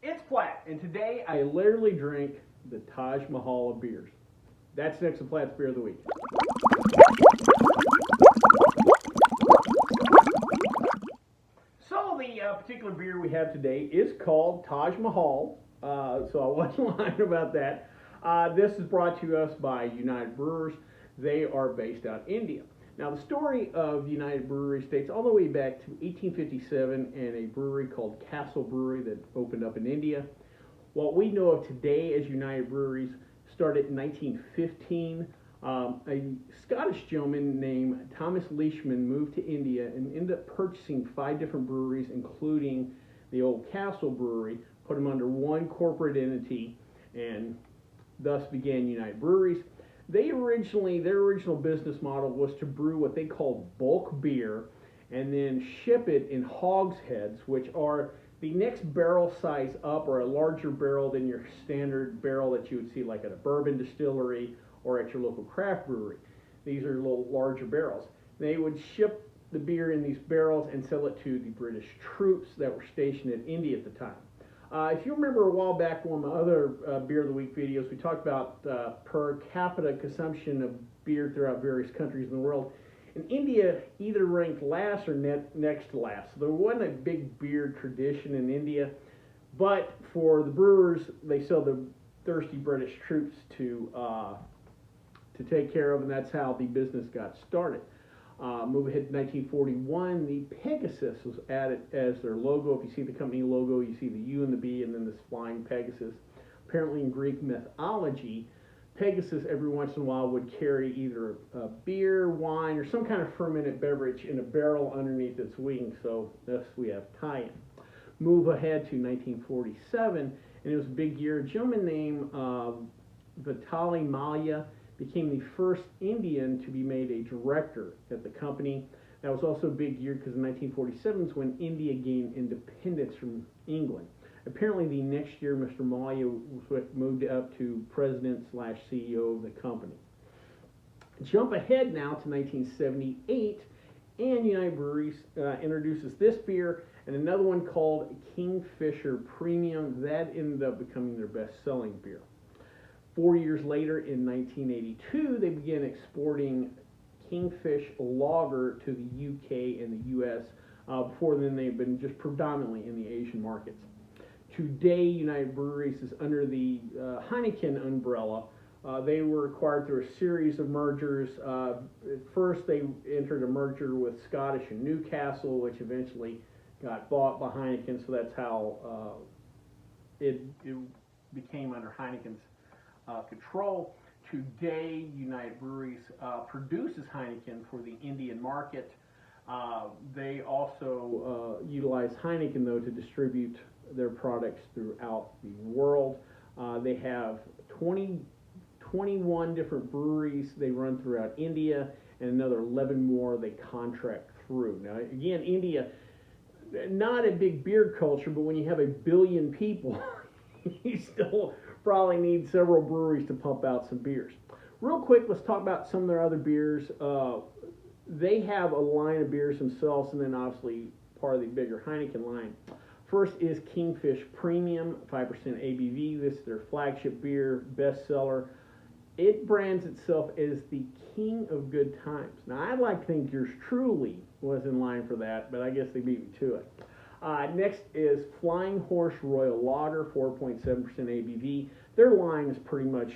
It's Platt, and today I literally drink the Taj Mahal of beers. That's next to Platt's Beer of the Week. So the particular beer we have today is called Taj Mahal, so I wasn't lying about that. This is brought to us by United Brewers. They are based out in India. Now, the story of United Breweries dates all the way back to 1857 and a brewery called Castle Brewery that opened up in India. What we know of today as United Breweries started in 1915. A Scottish gentleman named Thomas Leishman moved to India and ended up purchasing 5 different breweries, including the old Castle Brewery, put them under one corporate entity, and thus began United Breweries. Their original business model was to brew what they called bulk beer and then ship it in hogsheads, which are the next barrel size up, or a larger barrel than your standard barrel that you would see like at a bourbon distillery or at your local craft brewery. These are little larger barrels. They would ship the beer in these barrels and sell it to the British troops that were stationed in India at the time. If you remember a while back, one of my other Beer of the Week videos, we talked about per capita consumption of beer throughout various countries in the world. And India either ranked last or next to last. So there wasn't a big beer tradition in India, but for the brewers, they sell the thirsty British troops to take care of, and that's how the business got started. Move ahead to 1941, the Pegasus was added as their logo. If you see the company logo, you see the U and the B, and then this flying Pegasus. Apparently in Greek mythology, Pegasus every once in a while would carry either a beer, wine, or some kind of fermented beverage in a barrel underneath its wings, so thus we have tie-in. Move ahead to 1947, and it was a big year. A gentleman named Vitaly Mallya became the first Indian to be made a director at the company. That was also a big year because in 1947 is when India gained independence from England. Apparently the next year Mr. Mallya was moved up to president/CEO of the company. Jump ahead now to 1978, and United Breweries introduces this beer and another one called Kingfisher Premium. That ended up becoming their best-selling beer. 4 years later, in 1982, they began exporting Kingfish Lager to the UK and the US. Before then, they've been just predominantly in the Asian markets. Today, United Breweries is under the Heineken umbrella. They were acquired through a series of mergers. At first, they entered a merger with Scottish and Newcastle, which eventually got bought by Heineken, so that's how it became under Heineken's control. Today, United Breweries produces Heineken for the Indian market. They also utilize Heineken, though, to distribute their products throughout the world. They have 21 different breweries they run throughout India, and another 11 more they contract through. Now, again, India, not a big beer culture, but when you have 1 billion people, you still probably need several breweries to pump out some beers. Real quick, let's talk about some of their other beers. They have a line of beers themselves, and then obviously part of the bigger Heineken line. First is Kingfish Premium, 5% ABV. This is their flagship beer, bestseller. It brands itself as the king of good times. Now, I'd like to think yours truly was in line for that, but I guess they beat me to it. Next is Flying Horse Royal Lager, 4.7% ABV. Their line is pretty much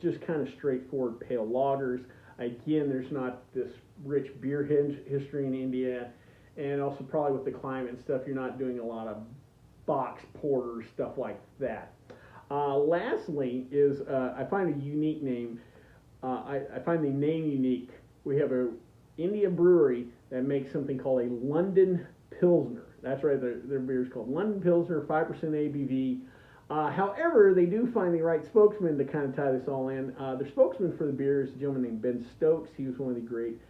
just kind of straightforward pale lagers. Again, there's not this rich beer history in India, and also probably with the climate and stuff, you're not doing a lot of box porters, stuff like that. Lastly is, I find a unique name. I find the name unique. We have a India brewery that makes something called a London Pilsner. That's right, their beer is called London Pilsner, 5% ABV. However, they do find the right spokesman to kind of tie this all in. Their spokesman for the beer is a gentleman named Ben Stokes. He was one of the great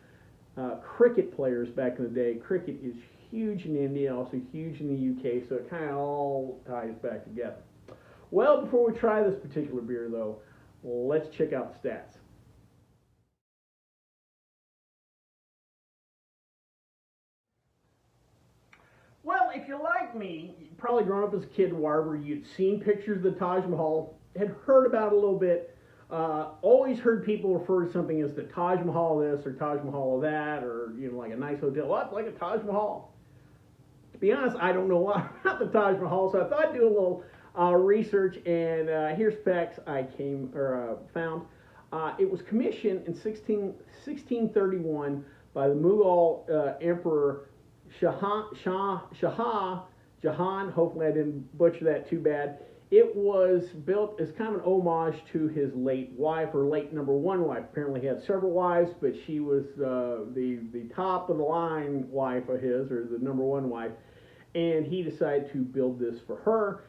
cricket players back in the day. Cricket is huge in India, also huge in the UK, so it kind of all ties back together. Well, before we try this particular beer, though, let's check out the stats. Well, if you're like me, probably grown up as a kid in Warburg, you'd seen pictures of the Taj Mahal, had heard about it a little bit, always heard people refer to something as the Taj Mahal this or Taj Mahal that, or like a nice hotel. What, like a Taj Mahal? To be honest, I don't know a lot about the Taj Mahal, so I thought I'd do a little research, and here's facts I found. It was commissioned in 1631 by the Mughal Emperor Jahan. Hopefully I didn't butcher that too bad. It was built as kind of an homage to his late wife, or late number one wife. Apparently he had several wives, but she was the top of the line wife of his, or the number one wife, and he decided to build this for her.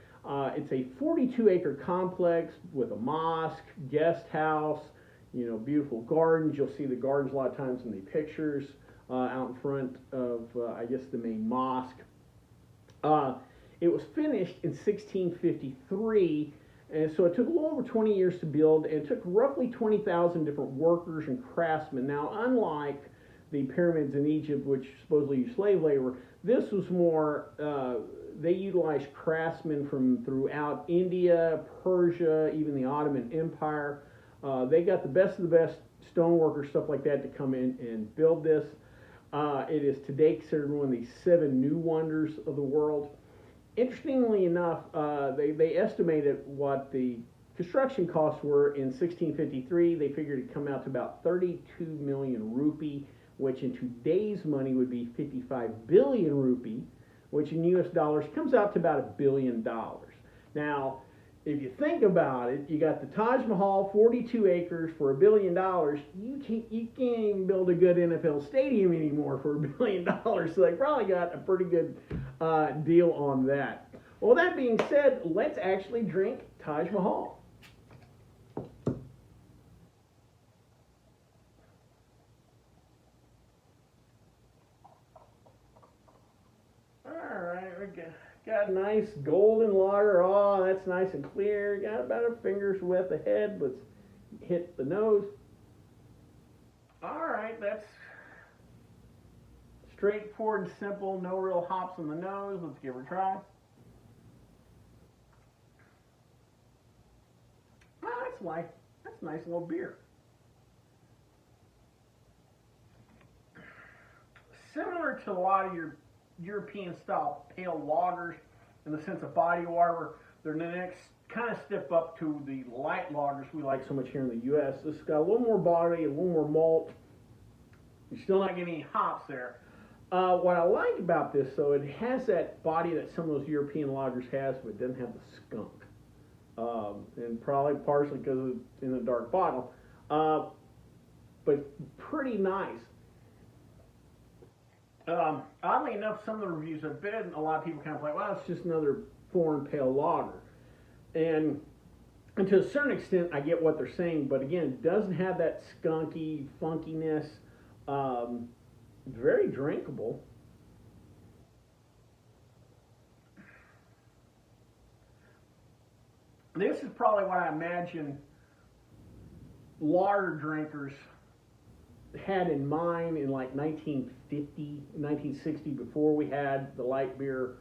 It's a 42-acre complex with a mosque, guest house, beautiful gardens. You'll see the gardens a lot of times in the pictures out in front of, I guess, the main mosque. It was finished in 1653, and so it took a little over 20 years to build, and it took roughly 20,000 different workers and craftsmen. Now, unlike the pyramids in Egypt, which supposedly used slave labor, this was more, they utilized craftsmen from throughout India, Persia, even the Ottoman Empire. They got the best of the best stoneworkers, stuff like that, to come in and build this. It is today considered one of the 7 new wonders of the world. Interestingly enough, they estimated what the construction costs were in 1653. They figured it'd come out to about 32 million rupee, which in today's money would be 55 billion rupee, which in US dollars comes out to about $1 billion. Now, if you think about it, you got the Taj Mahal, 42 acres for $1 billion. You can't even build a good NFL stadium anymore for $1 billion. So they probably got a pretty good deal on that. Well, that being said, let's actually drink Taj Mahal. All right, we got a nice golden lager. Oh, that's nice and clear. Got about a finger's width ahead. Let's hit the nose. All right, that's straightforward and simple. No real hops in the nose. Let's give it a try. Oh, that's a nice little beer. Similar to a lot of your European style pale lagers in the sense of body water. They're the next kind of step up to the light lagers we like so much here in the U.S. This has got a little more body, a little more malt. You're still not getting any hops there. What I like about this, though, it has that body that some of those European lagers has, but it doesn't have the skunk. And probably partially because it's in a dark bottle. But pretty nice. Oddly enough, some of the reviews I've been, a lot of people kind of like, well, it's just another foreign pale lager. And to a certain extent, I get what they're saying, but again, it doesn't have that skunky funkiness. Very drinkable. This is probably what I imagine lager drinkers had in mind in like 1950, 1960, before we had the light beer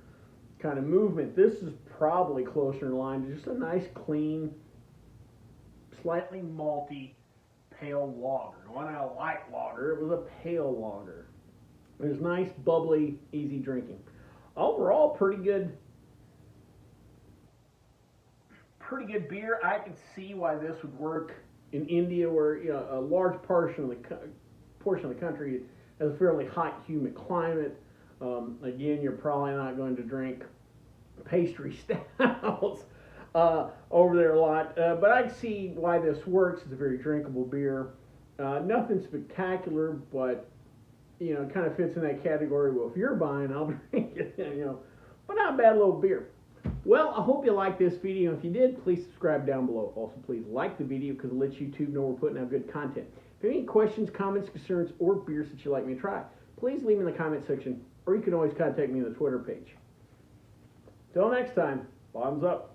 kind of movement. This is probably closer in line to just a nice, clean, slightly malty, pale lager. It wasn't a light lager, it was a pale lager. It was nice, bubbly, easy drinking. Overall, pretty good beer. I can see why this would work in India, where a large portion of the country has a fairly hot, humid climate. Again, you're probably not going to drink pastry stouts over there a lot, but I can see why this works. It's a very drinkable beer. Nothing spectacular, but it kind of fits in that category. Well, if you're buying, I'll drink it. But not a bad little beer. Well, I hope you liked this video. If you did, please subscribe down below. Also, please like the video because it lets YouTube know we're putting out good content. If you have any questions, comments, concerns, or beers that you'd like me to try, please leave them in the comment section, or you can always contact me on the Twitter page. Till next time, bottoms up.